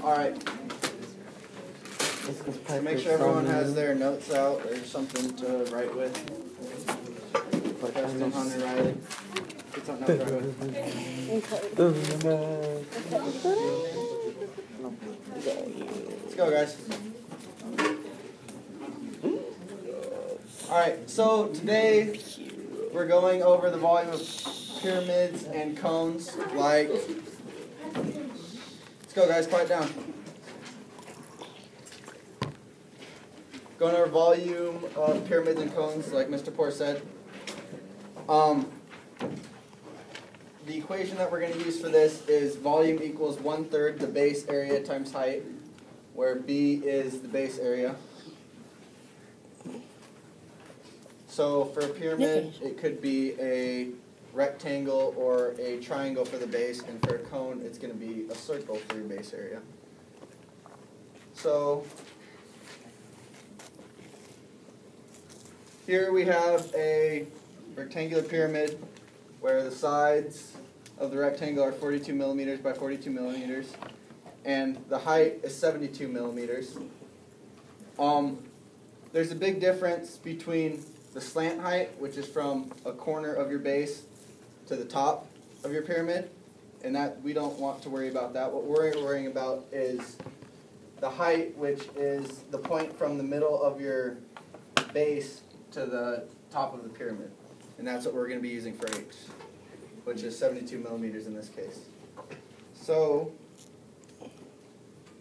Alright. So make sure everyone has their notes out or something to write with. Preston, Hunter, Riley. Get something else to write with. Let's go, guys. Alright, so today we're going over the volume of pyramids and cones like... Let's go, guys, quiet down. Going over volume of pyramids and cones like Mr. Poor said. The equation that we're going to use for this is volume equals 1/3 the base area times height, where B is the base area. So for a pyramid, it could be a rectangle or a triangle for the base, and for a cone, it's going to be a circle for your base area. So here we have a rectangular pyramid where the sides of the rectangle are 42 millimeters by 42 millimeters, and the height is 72 millimeters. There's a big difference between the slant height, which is from a corner of your base to the top of your pyramid, and that we don't want to worry about that. What we're worrying about is the height, which is the point from the middle of your base to the top of the pyramid. And that's what we're going to be using for H, which is 72 millimeters in this case. So,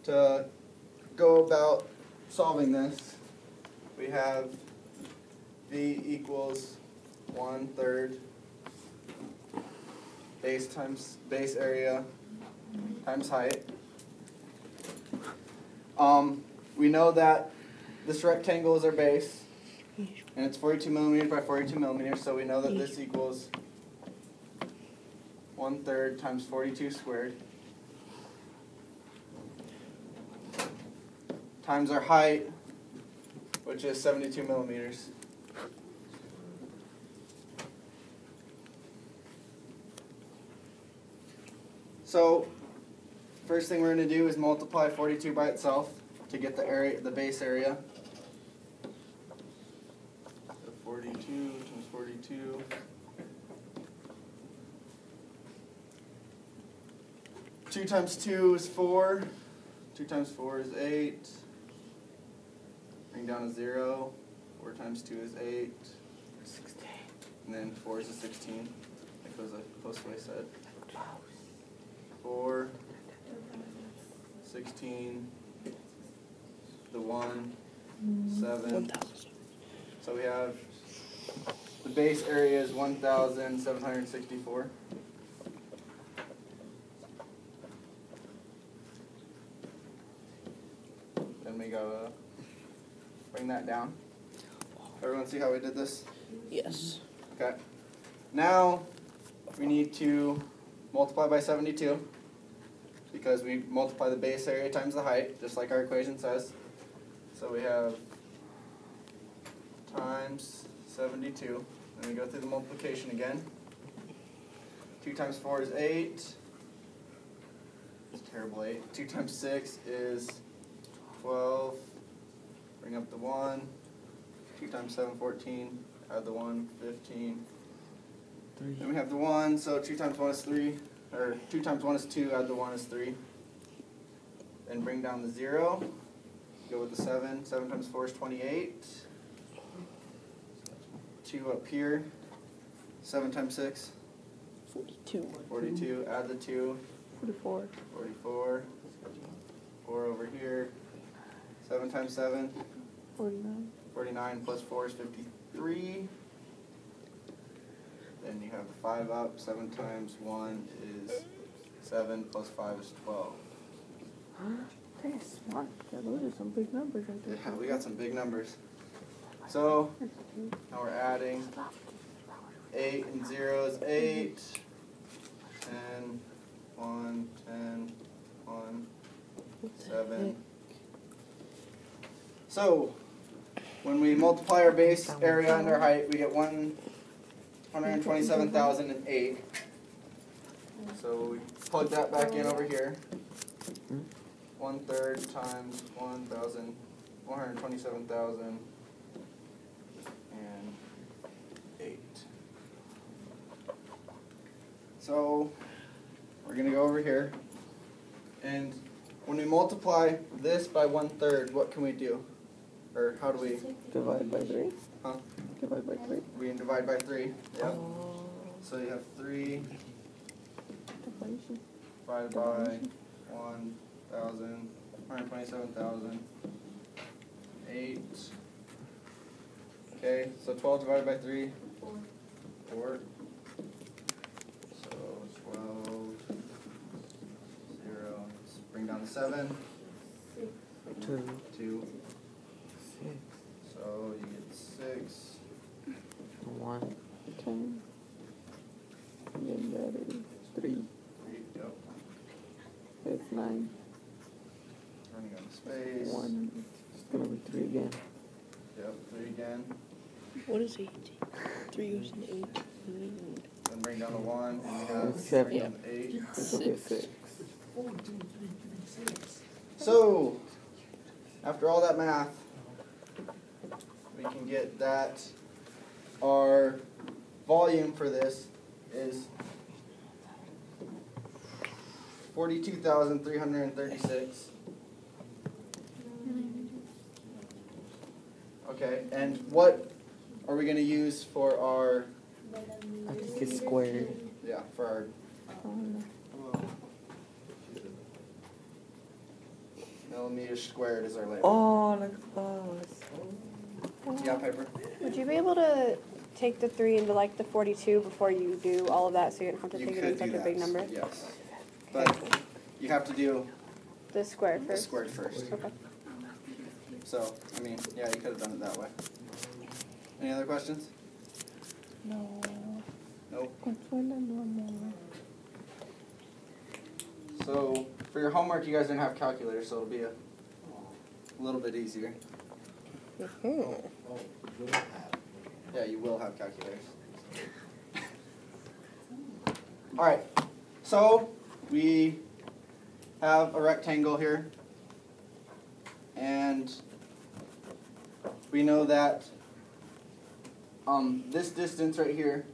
to go about solving this, we have V equals 1/3 base times base area times height. We know that this rectangle is our base, and it's 42 millimeters by 42 millimeters, so we know that this equals 1/3 times 42 squared times our height, which is 72 millimeters. So, first thing we're going to do is multiply 42 by itself to get the area, the base area. 42 times 42. Two times 2 is 4. 2 times 4 is 8. Bring down a 0. 4 times 2 is 8. 16. And then 4 is a 16. Like was a Postway said. 4, 16, the 1, 7. So we have the base area is 1,764. Then we go bring that down. Everyone see how we did this? Yes. Okay. Now we need to multiply by 72 because we multiply the base area times the height, just like our equation says. So we have times 72. Then we go through the multiplication again. 2 times 4 is 8. It's a terrible 8. 2 times 6 is 12. Bring up the 1. 2 times 7, 14. Add the 1, 15. 3. Then we have the 1, so 2 times 1 is 3. Or 2 times 1 is 2, add the 1 is 3. Then bring down the 0. Go with the 7. 7 times 4 is 28. 2 up here. 7 times 6? 42. 42. Add the 2. 44. 44. 4 over here. 7 times 7? 49. 49 plus 4 is 53. Then you have the 5 up. 7 times 1 is 7 plus 5 is 12. Very smart. Those are some big numbers right there. Yeah, we got some big numbers. So, now we're adding 8 and 0 is 8. 10, 1, 10, 1, 7. So, when we multiply our base area and our height, we get 127,008. So we plug that back in over here. 1/3 times 1,127,008. So we're going to go over here, and when we multiply this by 1/3, what can we do? Or how do we? Divide by 3. Huh? Divide by 3. We can divide by 3. Yep. So you have 3 Division. divided by 1,127,008. Okay, so 12 divided by 3? 4. So 12, 0. Let's bring down the 7. 2. 2. 6. So you get 6. 1. 10. And then that is 3. 3. Yep. That's 9. Running out of space. 1. It's gonna be 3 again. Yep, 3 again. What is 8? 3 goes into 8. Then bring down the 1, and we have It's 7. bring down the 8. This will be 6. So, after all that math, we can get that our volume for this is 42,336. Okay, and what are we going to use for our, I think it's squared. yeah, for our millimeters squared is our label. Oh, look at those. Yeah, Piper? Would you be able to take the 3 into like the 42 before you do all of that so you don't have to You take it could in such do a big that, number? yes. But you have to do The square the first? squared first. Okay. So, I mean, yeah, you could have done it that way. Any other questions? No. Nope. Consuela no amor. So, for your homework, you guys didn't have calculators, so it'll be a little bit easier. Yeah, you will have calculators. Alright, so we have a rectangle here, and we know that this distance right here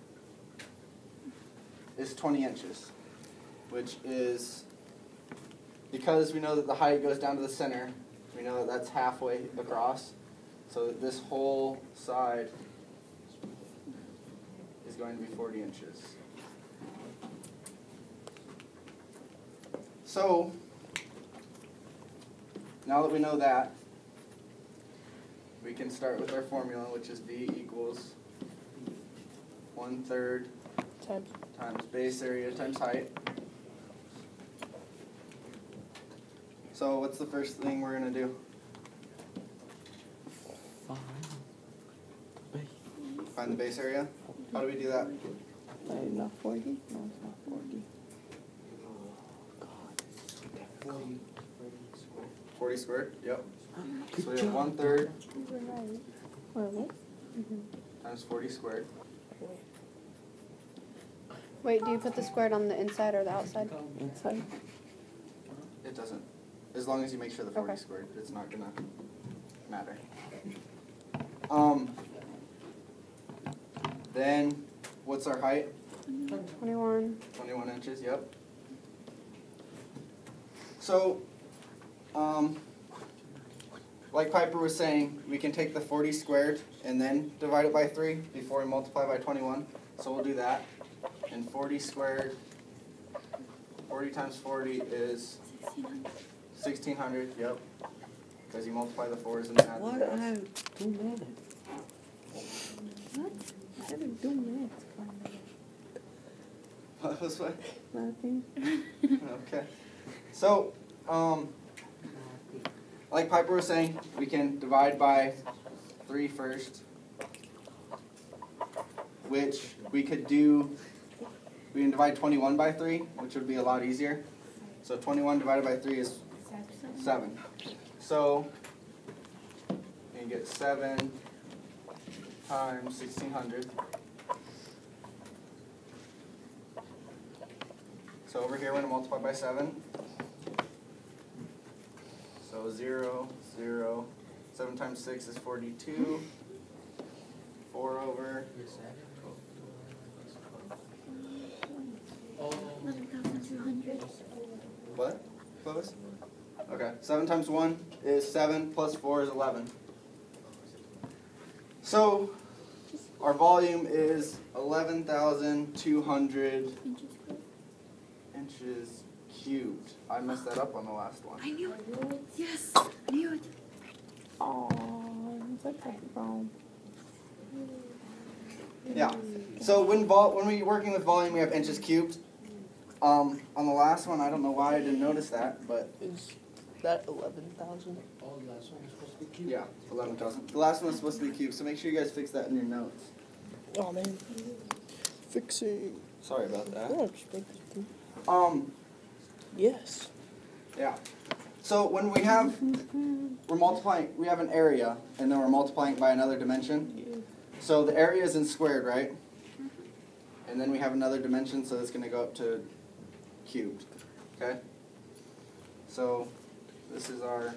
is 20 inches, which is, because we know that the height goes down to the center, we know that that's halfway across, so that this whole side is going to be 40 inches. So, now that we know that, we can start with our formula, which is V equals 1/3 times base area times height. So what's the first thing we're going to do? Find the base area? How do we do that? Not 40? No, it's not 40. 40 squared? Yep. So we have 1/3 times 40 squared. Wait, do you put the squared on the inside or the outside? Inside. It doesn't. As long as you make sure the 40 Okay. squared, it's not going to matter. Then, what's our height? 21. 21 inches, yep. So, like Piper was saying, we can take the 40 squared and then divide it by 3 before we multiply by 21. So we'll do that. And 40 squared, 40 times 40 is 1,600, yep. Because you multiply the 4s and add What? the I zeros. have 2 minutes. What? I haven't 2 minutes. What was what? Nothing. Okay. So, like Piper was saying, we can divide by 3 first, which we could do, we can divide 21 by 3, which would be a lot easier. So 21 divided by 3 is 7. So, you can get 7 times 1,600. So over here, we're going to multiply by 7. So 0, 0. 7 times 6 is 42. 4 over. 11,200. What? Close? Okay. 7 times 1 is 7, plus 4 is 11. So our volume is 11,200 inches cubed. I messed that up on the last one. I knew it. Yes, I knew it. Oh, it's okay, bro. Yeah. So when we're working with volume, we have inches cubed. On the last one, I don't know why I didn't notice that, but Is that 11,000? Oh, the last one was supposed to be cute. yeah, 11,000. The last one was supposed to be cubed, so make sure you guys fix that in your notes. Oh man. Fixing. Sorry about that. Oh, just make it through. Yes. Yeah. So when we're multiplying, we have an area, and then we're multiplying by another dimension. Yeah. So the area is in squared, right? And then we have another dimension, so it's going to go up to cubed. Okay? So this is our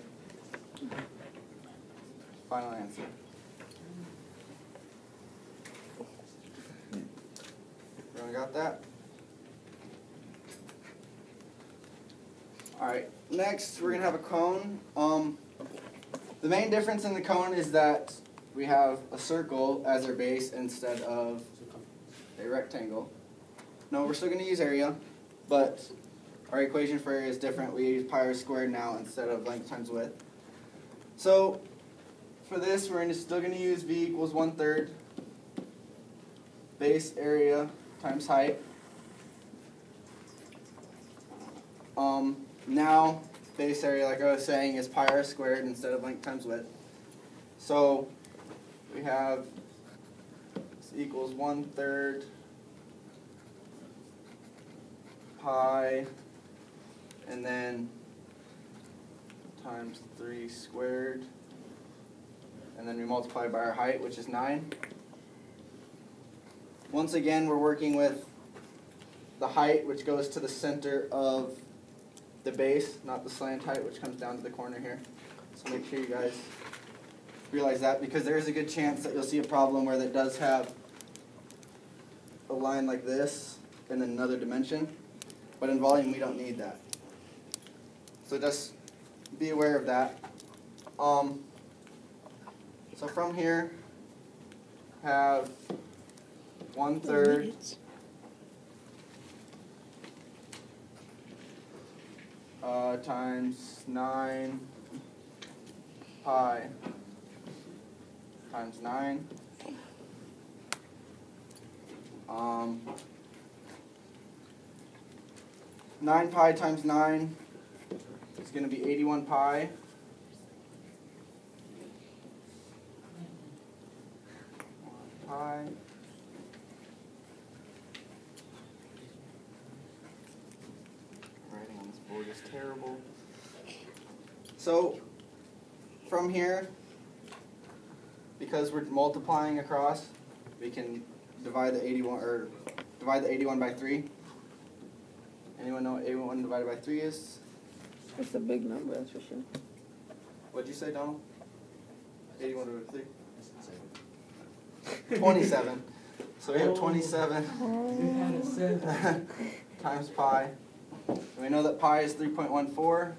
final answer. Everyone got that? Alright, next we're going to have a cone. The main difference in the cone is that we have a circle as our base instead of a rectangle. No, we're still going to use area, but our equation for area is different. We use pi r squared now instead of length times width. So for this, we're still going to use v equals 1/3 base area times height. Now base area, like I was saying, is pi r squared instead of length times width. So we have this equals 1/3 pi, and then times 3 squared, and then we multiply by our height, which is 9. Once again, we're working with the height, which goes to the center of the base, not the slant height, which comes down to the corner here. So make sure you guys realize that, because there is a good chance that you'll see a problem where that does have a line like this and then another dimension. But in volume, we don't need that. So just be aware of that. So from here, have 1/3 times 9 pi times 9. 9 pi times 9 is going to be 81 pi. Pi. Writing on this board is terrible. So from here, because we're multiplying across, we can divide the 81 by 3. Anyone know what 81 divided by 3 is? It's a big number, that's for sure. What'd you say, Donald? 81 divided by 3? 27. So we have 27 times pi. And we know that pi is 3.14.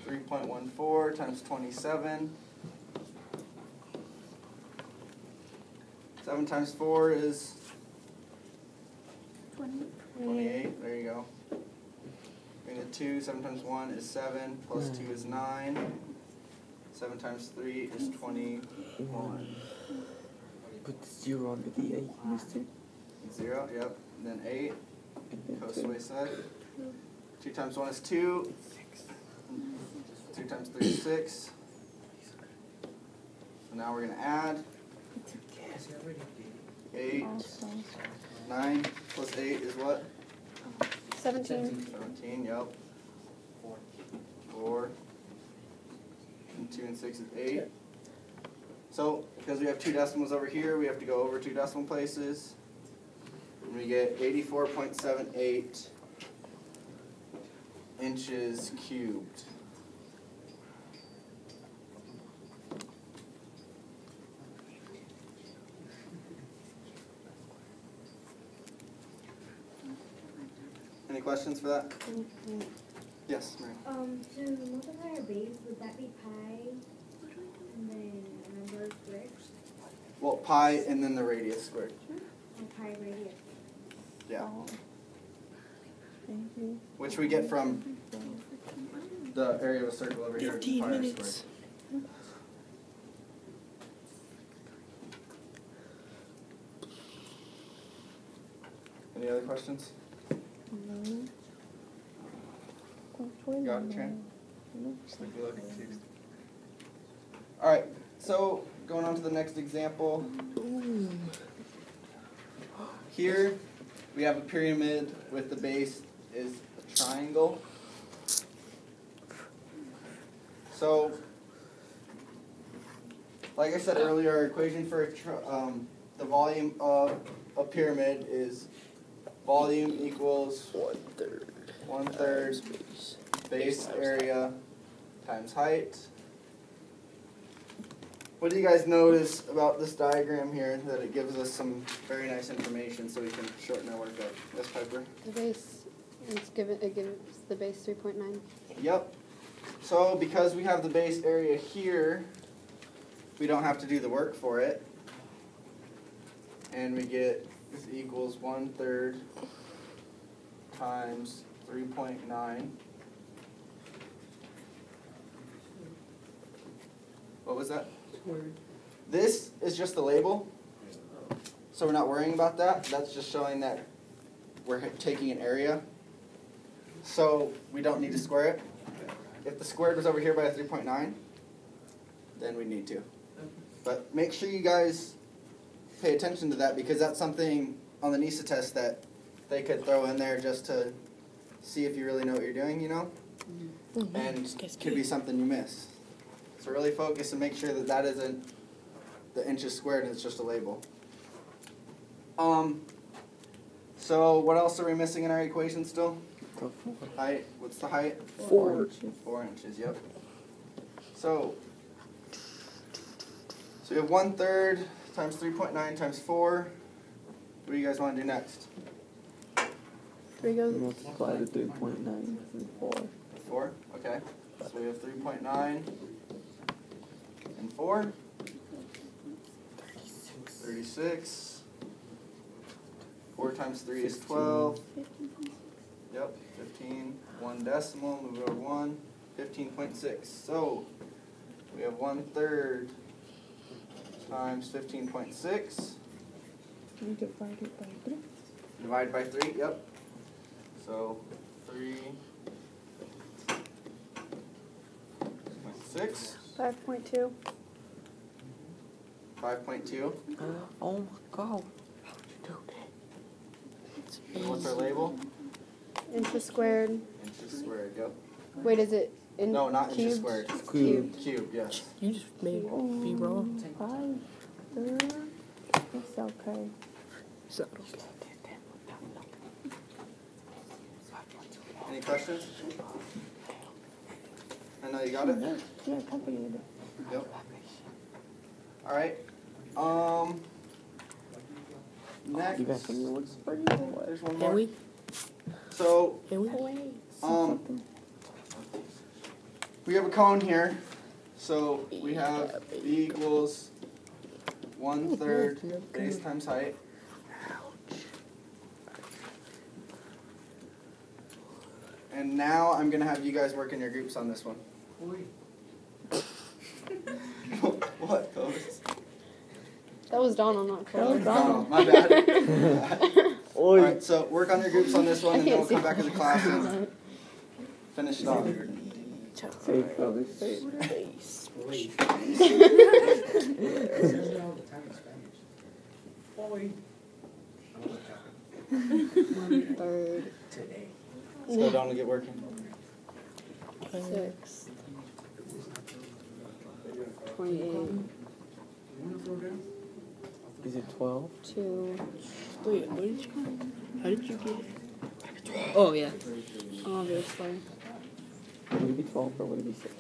3.14 times 27. 7 times 4 is 28. There you go. Bring it 2. 7 times 1 is 7. Plus 2 is 9. 7 times 3 is 21. Put 0 under the 8. 0, yep. Then 8. Cosway said. 2 times 1 is 2. 2 times 3 is 6. So now we're going to add 8. 9 plus 8 is what? 17. 17, yep. 4. And 2 and 6 is 8. So, because we have 2 decimals over here, we have to go over 2 decimal places. And we get 84.78 inches cubed. Any questions for that? Yes, Mary. So multiply our base, would that be pi and then a number squared? Well, pi and then the radius squared. Or pi radius? Yeah. Thank you. Which we get from the area of a circle over here. 15 pi r minutes. squared. Any other questions? No. Got it, Tran? Sleepy looking too. Alright, so going on to the next example. Here we have a pyramid with the base is a triangle. So, like I said earlier, our equation for the volume of a pyramid is volume equals 1/3 base area times height. What do you guys notice about this diagram here? That it gives us some very nice information so we can shorten our work up. Yes, Piper? The base, it gives the base 3.9. Yep. So because we have the base area here, we don't have to do the work for it. And we get this equals 1/3 times 3.9. What was that? This is just the label. So we're not worrying about that. That's just showing that we're taking an area. So we don't need to square it. If the squared was over here by a 3.9, then we need to. But make sure you guys pay attention to that because that's something on the NISA test that they could throw in there just to see if you really know what you're doing, you know? And it could be something you miss. So really focus and make sure that that isn't the inches squared and it's just a label. So what else are we missing in our equation still? Height. What's the height? 4 inches. 4 inches, yep. So we have 1/3 times 3.9 times 4. What do you guys want to do next? 3 goes. Multiply the 3.9 and 4. 4? Okay. So we have 3.9 and 4. 36. 4 times 3 is 12. Yep, 15. 1 decimal, move over 1. 15.6. So we have 1/3 times 15.6. You divide it by 3. Divide by 3, yep. So 3.6. 5.2. 5.2. Oh my god. And what's our label? Inches squared. Inches squared, yep. Wait, is it in No, not cubed? inches squared. Cubed. Cubed, yes. You just may be wrong. 5/3. That's okay. Is that okay? Any questions? I know you got it? Yeah, calculated it. Yep. Alright. Next. You got some notes for you? There's one Can more. we? So, Can we? we have a cone here. So we have B equals 1/3 base times height. And now I'm gonna have you guys work in your groups on this one. What, Cobus? That was Donald, not Cole. Oh, my bad. Alright, so work on your groups on this one and then we'll come back to the class and finish it off. Say Cobus. Say Third. Let's go down and get working. 6. 28. Is it 12? 2. Wait, what did you? How did you get it? Oh yeah. Obviously. Would it be 12 or would it be 6?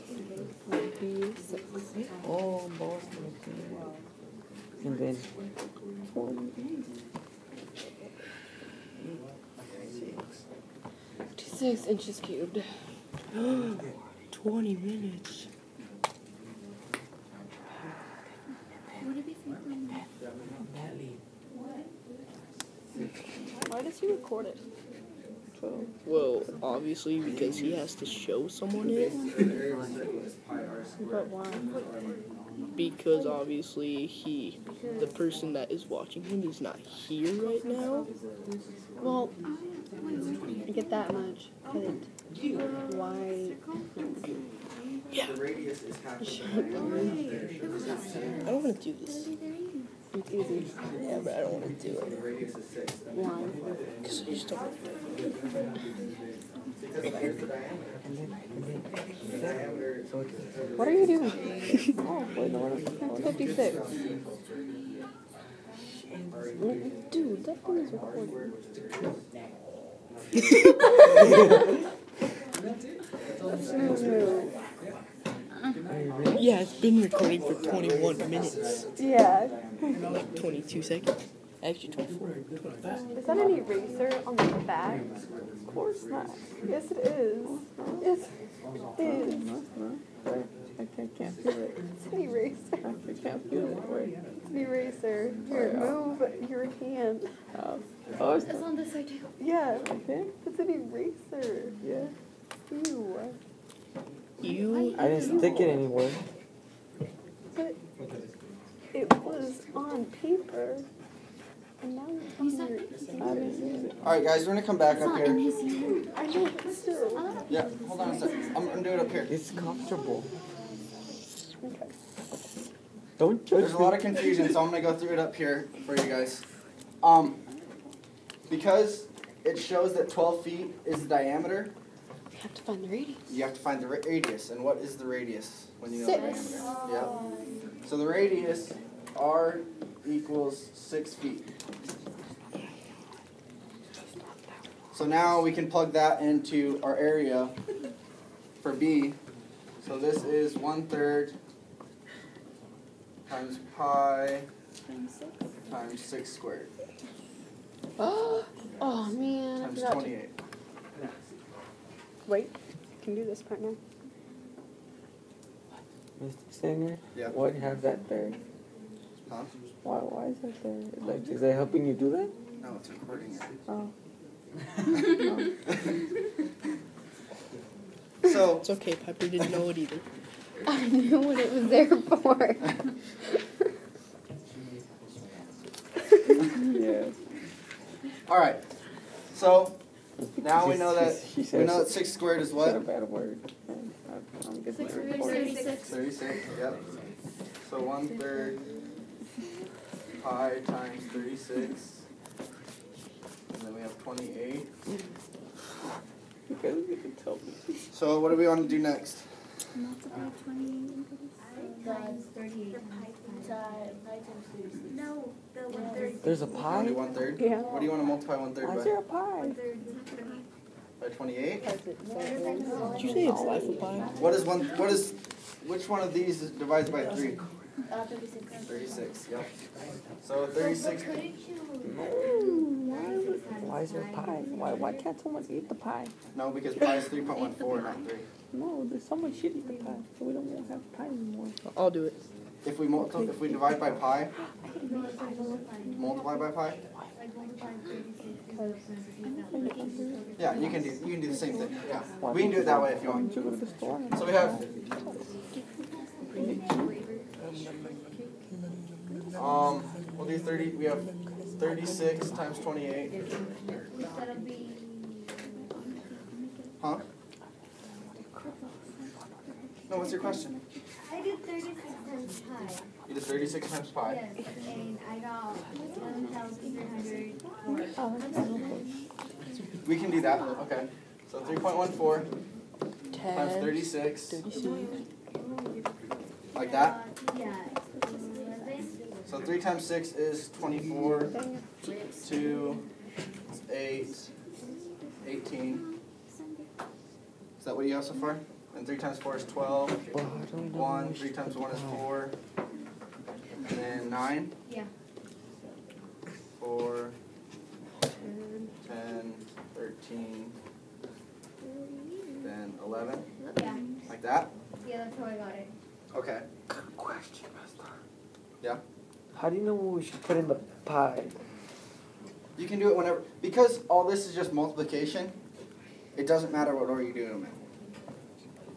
Would be 6. Oh, boss. And then 28. 6 inches cubed. 20 minutes. Why does he record it? Well, obviously because he has to show someone it. But why? Because obviously the person that is watching him is not here right now. Well, I get that much. But why? Yeah. The radius is half. I don't want to do this. It's easy. Yeah, but I don't want to do The it. radius is 6. Why? Because I just don't want to do it. Because here's the diameter. The diameter. What are you doing? Oh, wait, no, It's 56. Dude, that thing is recording. Yeah, it's been recording for 21 minutes. Yeah. Like 22 seconds. Actually, 24, 25. Is that an eraser on the back? of course not. Yes, it is. Yes, it is. I can't feel it. It's an eraser. I can't feel it. Wait. It's an eraser. Here, move your hand. Oh, it's It's on this side too. Yeah, okay. it's an eraser. Yeah. Ew. You. I didn't stick it anywhere. But it was on paper. And now it's on your I didn't use it. Alright, guys, we're gonna come back It's up not in here. his ear. I know, but still. Yeah, hold on a sec. I'm gonna do it up here. It's comfortable. Okay. Don't judge There's a lot of confusion, so I'm gonna go through it up here for you guys. Because it shows that 12 feet is the diameter, We have to find the radius. you have to find the radius. And what is the radius when you know the 6. diameter? Yep. So the radius, R equals 6 feet. So now we can plug that into our area for B. So this is 1/3 times pi times 6 squared Oh man, I times forgot to. 28. Wait, I can do this part now. Mr. Singer, Yeah. why do you have that there? Huh? Why is that there? Like, is that helping you do that? No, it's recording it. Oh. So, It's okay, Piper didn't know it either. I knew what it was there for. Yeah. alright. So, now we know that She we know that 6 squared is Said a what? bad word. I'm getting it recorded. 36, yep. So 1/3 pi times 36. And then we have 28. Because you can tell me. So what do we want to do next? Multiply 20 times 38. No, the 1/3. There's a Only pie? 1/3? Yeah. What do you want to multiply 1/3 Why is by? there a pie? By 28? Did you say it's life of pi? Which one of these is divided by 3? 36, yep. So 36, Why is there a pie? Why can't someone eat the pie? no, because pi is 3.14, not 3. No, there's someone should eat the pie, so we don't have pie anymore. I'll do it. If we divide by pi, multiply by pi? Yeah, you can do the same thing. Yeah. We can do it that way if you Why want. don't you go to the store? So we have we'll do 30, we have 36 times 28. Huh? No, what's your question? I did 36 times pi. You did 36 times pi. Yes, and I got 11,304. We can do that. Okay. So 3.14 times 10, 36. 36. Like that. Yeah. 11. So 3 times 6 is 24. 2, 8, 18. Is that what you have so far? And 3 times 4 is 12. 1, 3 times 1 is 4. And then 9. Yeah. 4, 10, 13, 11? Yeah. Like that? Yeah, that's how I got it. Okay. Good question, Master. Yeah? How do you know what we should put in the pie? You can do it whenever, because all this is just multiplication, it doesn't matter what order you do them in.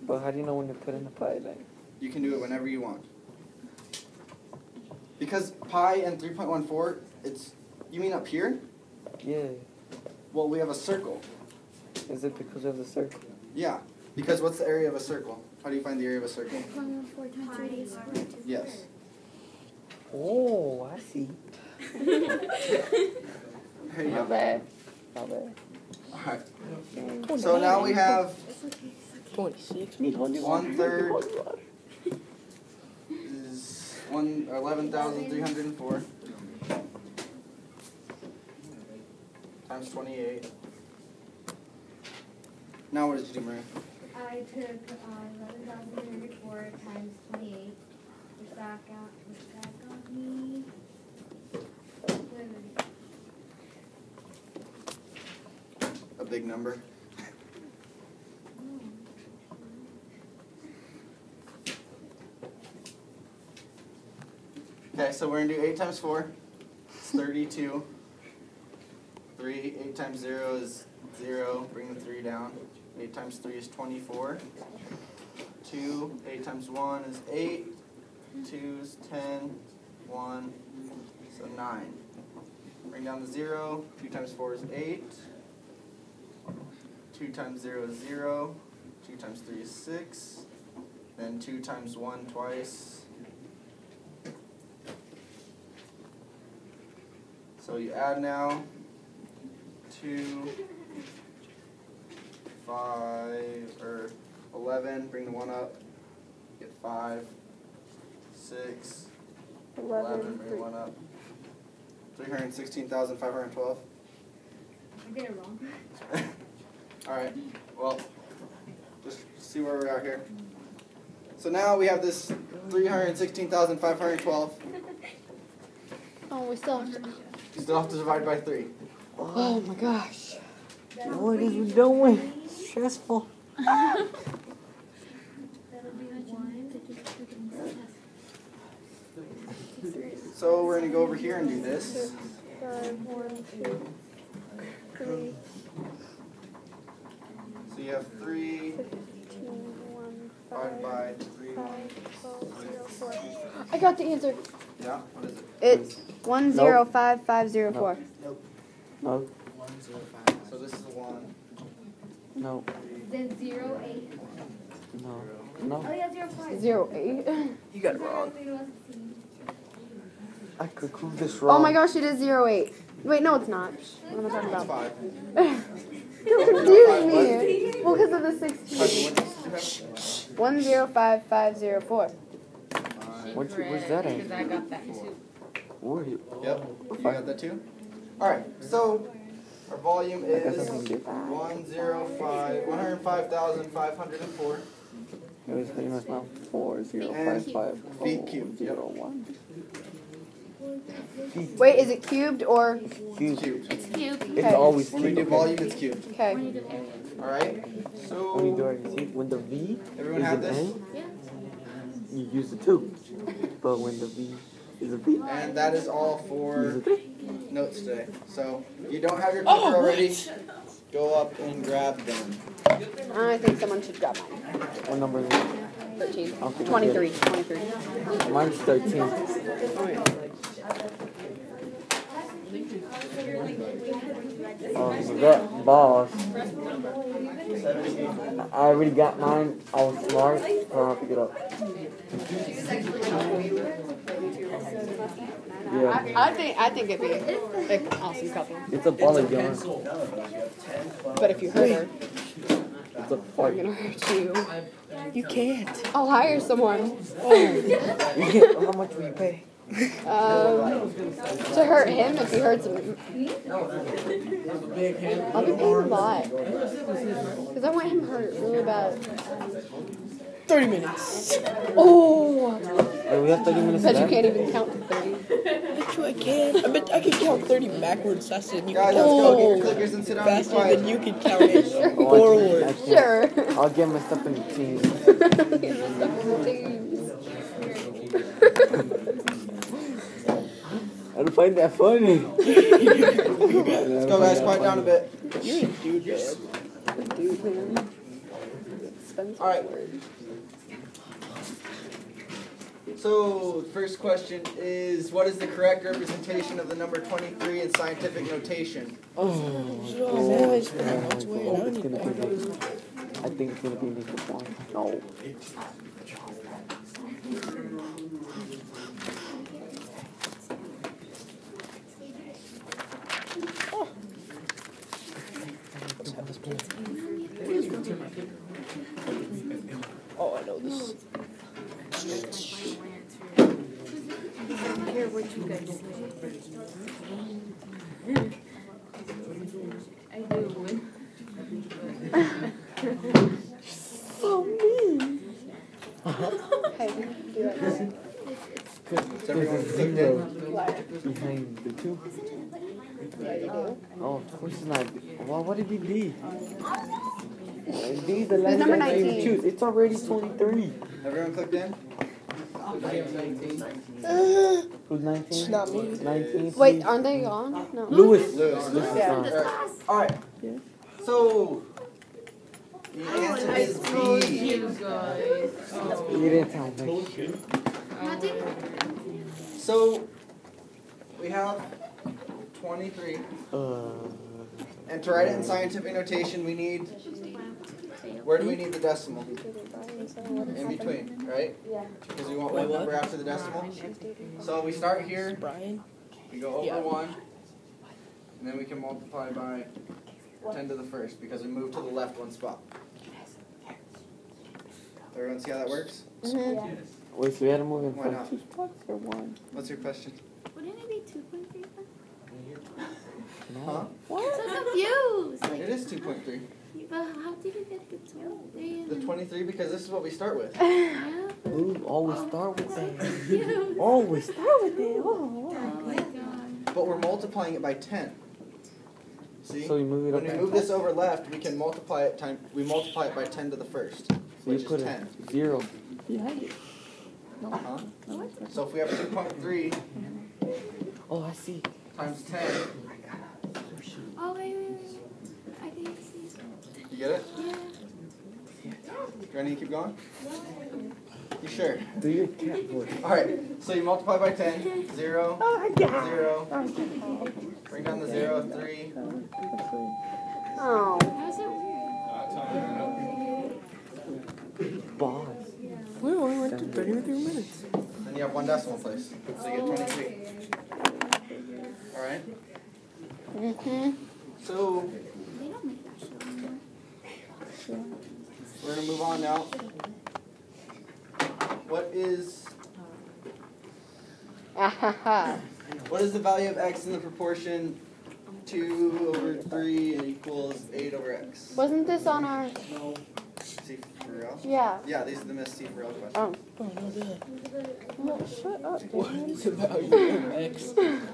But how do you know when to put in the pie then? You can do it whenever you want. Because pi and 3.14, it's, you mean up here? Yeah. Well, we have a circle. Is it because of the circle? Yeah. Because what's the area of a circle? How do you find the area of a circle? 4 times radius squared. Yes. Oh, I see. There you Not go. bad. Not bad. Alright. So now we have 26. 1/3 is 11,304 times 28. Now what did you do, Maria? I took 11,304 times 28, which that got me. A big number. Okay, so we're gonna do 8 times 4. It's 32. 3, 8 times 0 is 0. Bring the 3 down. 8 times 3 is 24. 2, 8 times 1 is 8. 2 is 10. 1, so 9. Bring down the 0. 2 times 4 is 8. 2 times 0 is 0. 2 times 3 is 6. Then 2 times 1 twice. So you add now 2, 5, or 11, bring the 1 up, get 5, 6, 11, bring the 1 up, 316,512. I did it wrong. Alright, well, just see where we're at here. So now we have this 316,512. Oh, we still have to. You still have to divide by 3. Oh my gosh. What are you doing? Stressful. That'll be 1. So we're going to go over here and do this. 5, 1, 2, 3, So you have 3 1, divided 5, by 3. 5, 12, 0, 4. I got the answer. Yeah, what is it? It's 105504. No. So this is a 1. No. Then 0, 8. No. Oh No. yeah, 0, 5. 0, 8. You got it wrong. I could prove this wrong. Oh my gosh, it is 0, 8. Wait, no, it's not. What am I talking It's about? 5. You confused me. Well, because of the 16. What did you have? 105504. Where's that at? Because I got that too. Yep, Where? you got that too? Alright, so our volume is I can do 105,504 It was pretty much now 4055 feet cubed. Yep. 01. Wait, is it cubed or? Cube. Cubed. It's Okay. always When we cube. do volume, it's cubed. Okay. Alright, When you do so it, you see, when the V everyone is have an this? N, you use the 2. But when the V is a V, And that is all use for the 3. notes today. So if you don't have your paper already, go up and grab them. I think someone should grab mine. What number is it? 13. I'll take 23. it. 23. Mine's 13. Oh, you got boss. I already got mine. I was smart, so I don't have to get up. Yeah, I think it'd be like an awesome couple. it's a ball of yarn. But if you hurt her, It's a I'm fight. gonna hurt you. You can't. I'll hire someone. You get, how much will you pay? To hurt him if he hurts him. I'll be paying a lot. Because I want him hurt really bad. 30 minutes. Oh! Wait, we have 30 minutes Bet you left? can't even count to 30. Bet you I can. I bet I can count 30 backwards faster than you Guys, can let's count. go get your clickers and sit down and be Faster quiet. than you can count it Oh, I forward. Sure. I'll get my stuff in the team. I don't find that funny. Let's go, guys. Quiet down a bit. You're a dude, man. Dude, man. All right. So, first question is, what is the correct representation of the number 23 in scientific notation? Oh, boys, it's gonna be like, I think it's gonna be -1. No. Oh, I know this. Here, what you guys say. I do. So mean. Hey, do that. Is everyone clicked in? Behind the 2. Oh, of course it's not. Well, what did he be? These the last number guy you 19. choose. It's already 23. Everyone clicked in? Who's 19? It's not me. 19. Wait, aren't they gone? No. Lewis. Lewis. Yeah. Alright. So, the answer is B. You didn't tell me. So, we have 23. And to write it in scientific notation, we need, where do we need the decimal? In between, right? Yeah. Because we want one number after the decimal. So we start here, Brian? we go over 1, and then we can multiply by 10 to the first, because we move to the left 1 spot. Everyone see how that works? Mm-hmm. Wait, so we had to move in Why from not? 2 spots or 1? What's your question? Wouldn't it be 2.3? Huh? I'm so confused. It is 2.3. But how did you get the 23? The 23, because this is what we start with. Yeah. Ooh, always start with that. Confused. Always start with that. Oh my god. But we're multiplying it by 10. See? So you move it When up. we move this over left, we can multiply it we multiply it by 10 to the first, So which you is put 10. a 0. Behind it. Huh? So if we have 2.3 Oh, I see. times 10, Oh, wait. I think I see. you get it? Yeah. You ready to keep going? You sure? Do your cat voice. Alright, so you multiply by 10, 0, 0, bring down the 0, 3, Oh. How's it weird? Boss. We only went to 33 minutes. then you have 1 decimal place, so you get 23. Alright? Mm-hmm. So, They don't make that show anymore. we're going to move on now. What is the value of x in the proportion 2 over 3 equals 8 over x? Wasn't this on our? C for real? Yeah. Yeah, these are the Miss C for real questions. Oh. Oh, no, that. Well, shut up, What dude. is the value of X? 20,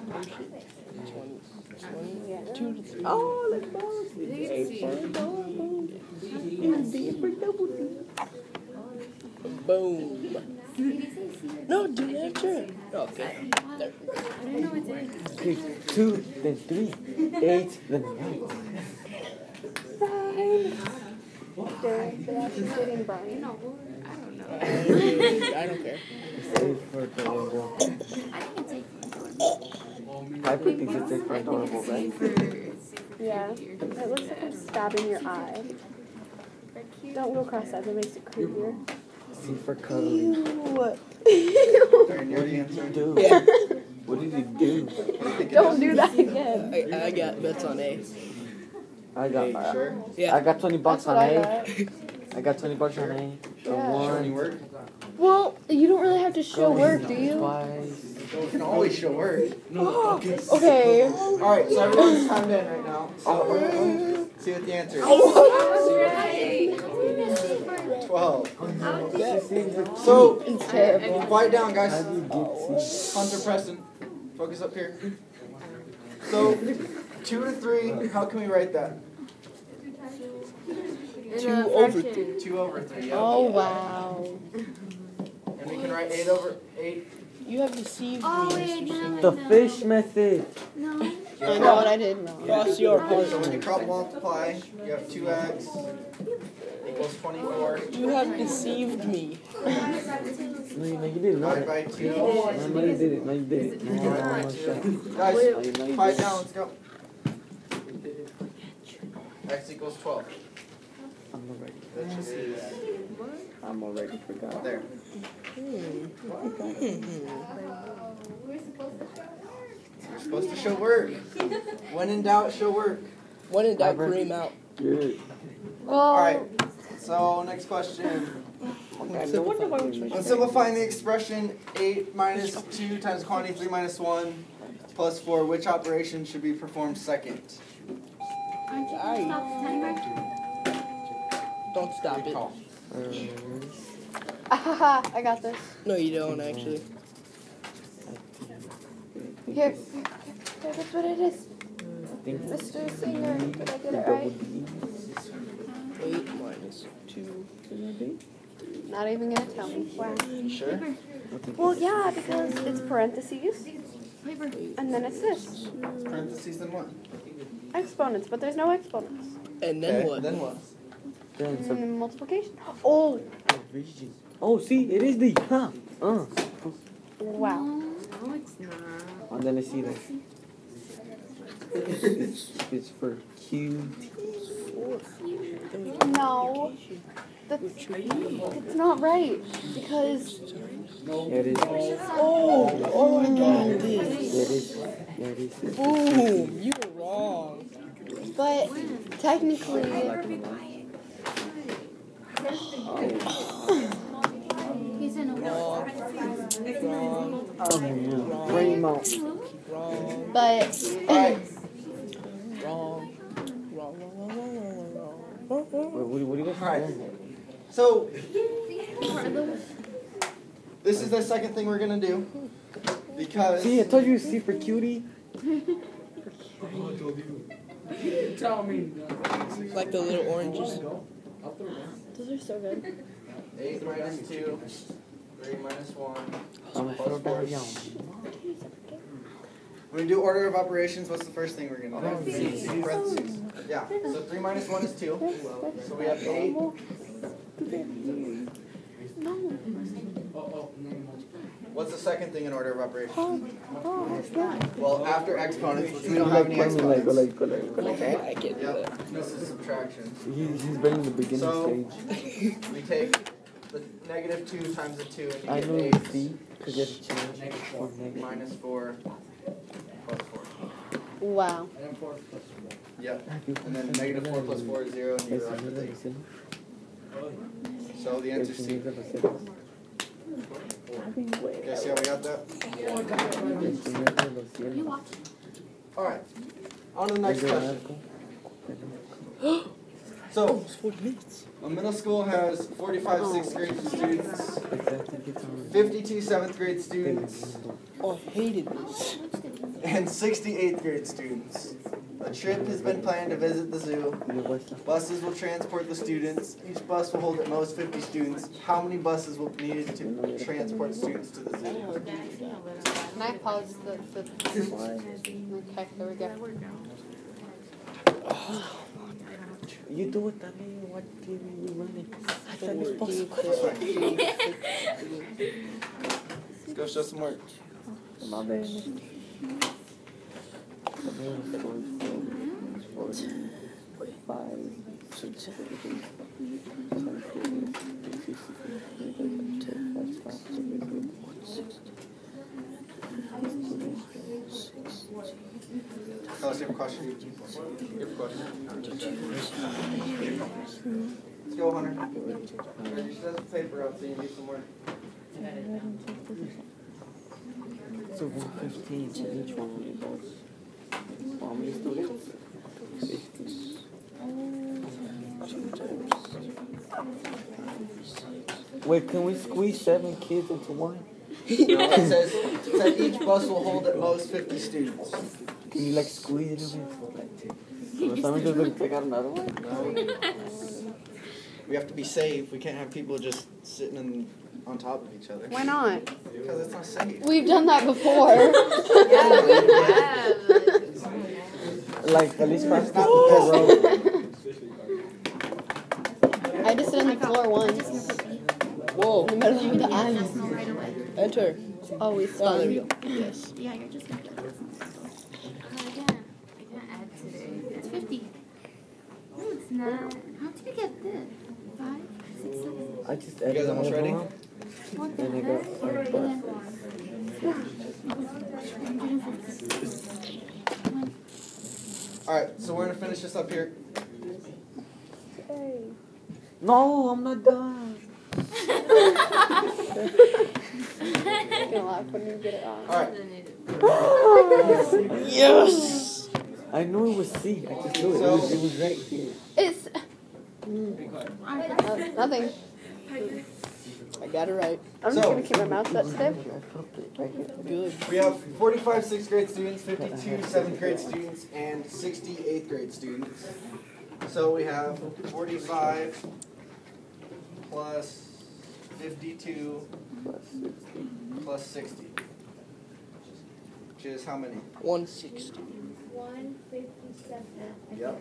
Yeah. 2 to 3. Oh, let's go. Boom. No, do that shit. Okay. There. I don't know what's in it. Okay, 2, then 3, 8, then 9. They're actually dating Brian. No, I don't know. I don't care. Save for adorable. I think it's 8. I put things that say for adorable, right? Yeah. It looks like I'm stabbing your eye. Don't go cross that. That makes it creepier. C for cuddly. Aaron, you're the answer. Do. What did he do? Don't do that again. I got bets on A. I got. Sure? Yeah. I got 20 bucks That's on what I A. got. I got 20 bucks on A. So Yeah. Show any 1. work? Well, you don't really have to show work, do you? Twice. You can always show work. Okay. Alright, so everyone's timed in right now. So, see what the answer is. 12. So, It's terrible. quiet down, guys. How do you get C? Hunter Preston, focus up here. So, 2 to 3, how can we write that? 2 over 3. 2 over 3. Yep. Oh, wow. And we can write 8 over 8. You have deceived Oh, me, wait, Mr. no. Singer. The fish method. No. I know what I did wrong. Cross your So heart. when you crop multiply, you have 2x equals 24. You have deceived me. No, you did it. No, Divided by 2. you did it. No, you did it. No, Guys, 5 down, let's go. X equals 12. I'm not ready. That should be I'm already forgot. there. We're supposed to show work. When in doubt, show work. When in doubt, Kareem out. Good. Alright, so next question. When simplifying the expression 8 minus 2 times quantity 3 minus 1 plus 4, which operation should be performed second? Aren't you gonna stop the timer? Don't stop Good it. call. I got this. No, you don't, actually. Here. That's what it is. Mr. Singer, did I get it right? 8 minus 2. Not even gonna tell me. Wow. Sure? Well, yeah, because it's parentheses, and then it's this. Parentheses and what? Exponents, but there's no exponents. And then what? Then what? Then some And multiplication. Oh, division. Oh, see, it is the wow. No, it's not. And then I see that. It's for Q. No, it's not right because Yeah, it is. Oh my god, Yeah, this. it is. Yeah, it is. Boom, you were wrong. but technically He said no. Wrong, Frame out. wrong, but Alright, wrong, wrong. What do you got? Alright. So, this is the second thing we're gonna do. Because See, I told you C for cutie. Like the little oranges. those are so good. 8 minus 2, 3 minus 1. I'm gonna throw down young. When we do order of operations, what's the first thing we're gonna do? Parentheses. Yeah, so 3 minus 1 is 2. So we have 8. What's the second thing in order of operations? Well, after exponents, which we don't have any exponents. I can do that. Yep, this is subtraction. He's bringing the beginning So- stage. We take the negative 2 times the 2 and I you know get it's C, because you have to change Negative from 4 negative. minus 4 plus 4. Wow. Yep. And then negative 4 plus 4 is 0 and you Eso write no the es thing. lo So the answer is C. Okay, see how we got that? Alright, on to the next question. So, Almost 40 minutes. a middle school has 45 6th grade students, 52 7th grade students, Oh, I hated this. and 60 8th grade students. A trip has been planned to visit the zoo. Buses will transport the students. Each bus will hold at most 50 students. How many buses will be needed to transport students to the zoo? Can I pause the okay, there we go. You do it, también. What TV you running? Let's go show some work. My bad. Let's have a question. You have a question. Let's go, Hunter. Hunter, you should have the paper up so you need some work. So 115 for each one of these balls. How many students? 50. Wait, can we squeeze 7 kids into one? No, it says each bus will hold at most 50 students. Can you like squeeze it in? So somebody just like take out another one? No. we have to be safe. We can't have people just sitting on top of each other. Why not? Because it's not safe. We've done that before. Yeah, we have. Like, at least It's first. not the best road. I just sit on the floor once. Whoa. In the middle of the aisle. Right away. Enter. It's always Oh, there we fun. go. Yes. Yeah, you're just gonna get this. I can't add today. It's 50. No, it's not. How did you get this? 5, 6, 7. I just You added guys almost another ready? one, What the and I heck? got 5 bucks. Alright, so we're going to finish this up here. Hey. No, I'm not done. You're gonna laugh when you get it wrong. Alright, Yes. I knew it was C. I just knew it. So- It was right here. It's nothing. I got it right. I'm just So- gonna keep my mouth shut stiff. I felt it right here. Good. we have 45 6th grade students, 52 7th grade students, and 60 8th grade students. So we have 45 plus 52 Plus 60. plus 60. Which is how many? 160. 157. Yep.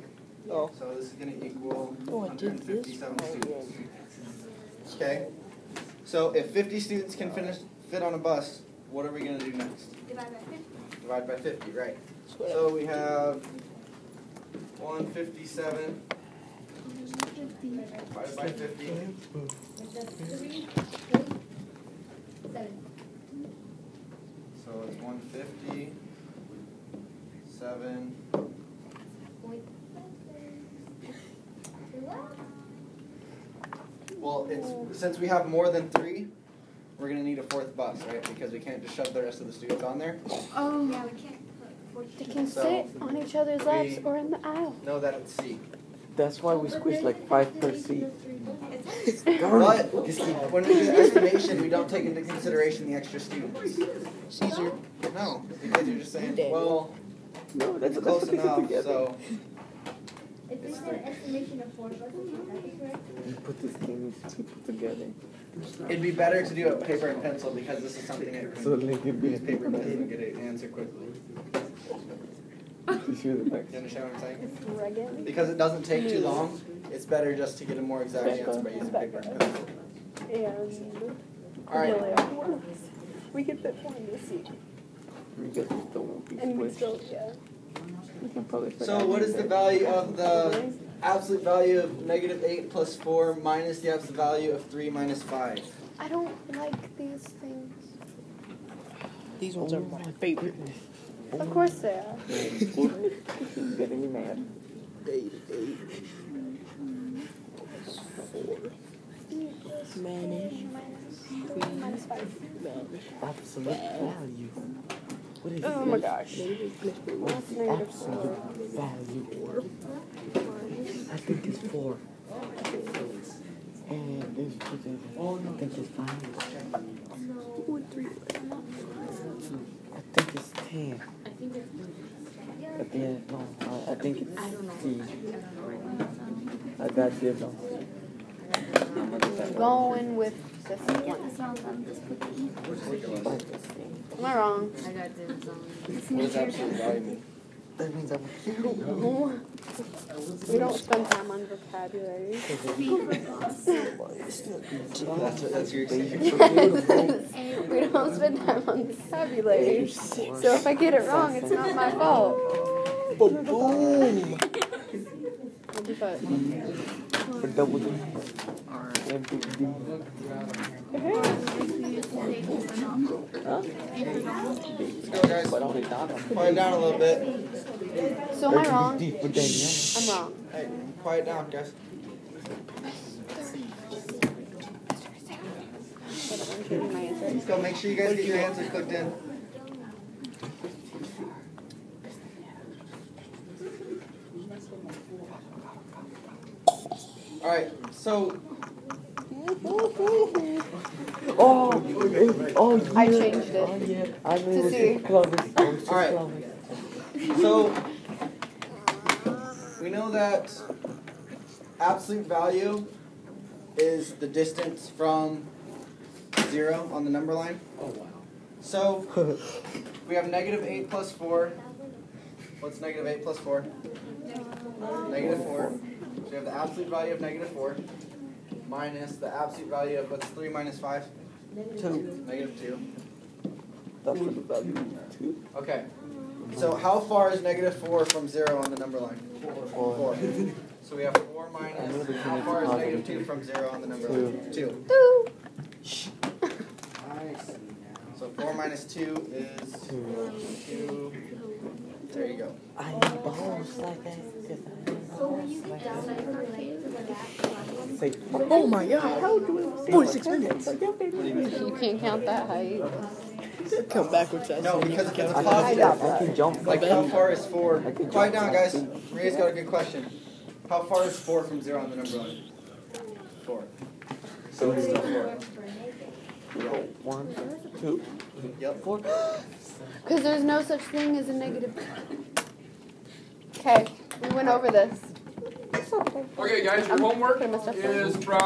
Oh. So this is going to equal Oh, I did this. 157 students. Okay. So if 50 students can fit on a bus, what are we going to do next? Divide by 50. Divide by 50, right? Swear. So we have 157 50. divided by 50. That's 3, 7. So it's 150, 7. Point. Well, it's since we have more than 3, we're going to need a 4th bus, right? Because we can't just shove the rest of the students on there. Oh, yeah, we can't put They 14. can So, sit on each other's laps or in the aisle. Know that it's C. That's why we squeezed like 5 per seat. But when we do estimation, we don't take into consideration the extra students. Caesar. No, because you're just saying, well, No, it's close enough, so If we said estimation of 4 buses, would that be correct? We put these things people together. it'd be better to do it paper and pencil because this is something that So they can be use paper pencil and get an answer quickly. You see the back. You understand what I'm saying? It's regular. Because it doesn't take too long, it's better just to get a more exact answer by using paper and pencil. And Alright, Cordelia, we could fit 4 in this seat. We guess it still won't be And we squished. still, yeah. We can probably fit so that what in is the there. value of the absolute value of -8 plus 4 minus the absolute value of 3 minus 5? I don't like these things. These ones are my favorite. Of course they are. She's getting me mad. 8 plus 4. Minus 5. Absolute value. What is Oh it? my gosh. What's the absolute value? I think it's 4. And there's I think it's 5. I think it's 10. At the end, no, I think it's C. I got 0. Going with this one. Am I wrong? What does absolute value mean? That means I'm No. We don't spend time on vocabulary. That's your excuse. We don't spend time on vocabulary. So if I get it wrong, it's not my fault. Boom. I'll do that. for double D. And big D. Huh? Let's go, guys. But only down. Quiet down a little bit. So am I wrong? D for Daniel. I'm wrong. Hey, quiet down, guys. I'm changing my answer. Let's go. Make sure you guys get your answers clicked in. All right. So Oh, oh, I yeah. changed it. Oh, yeah. I knew it To was C. super clovers. Oh, it's just All right. clovers. So we know that absolute value is the distance from 0 on the number line. Oh, wow. So we have -8 plus 4. What's -8 plus 4? -4. So we have the absolute value of -4 minus the absolute value of, what's 3 minus 5? 2. -2. That's what the value is. 2. Okay. So how far is -4 from 0 on the number line? 4. So we have 4 minus, how far is -2 from 0 on the number line? 2. So 4 minus 2 is 2. There you go. I need balls like that. Say, Oh my god. 46 minutes. You can't count that height. Come backwards. No, because if it's a I positive. can jump. Like how far is 4? I can Quiet jump down, guys. 5 feet. Maria's got a good question. How far is 4 from 0 on the number line? 4. So it's still 4. 1, 2, Yep. 4. Because there's no such thing as a negative. Okay, we went over this. It's okay. Okay, guys, your homework Put my stuff down. is from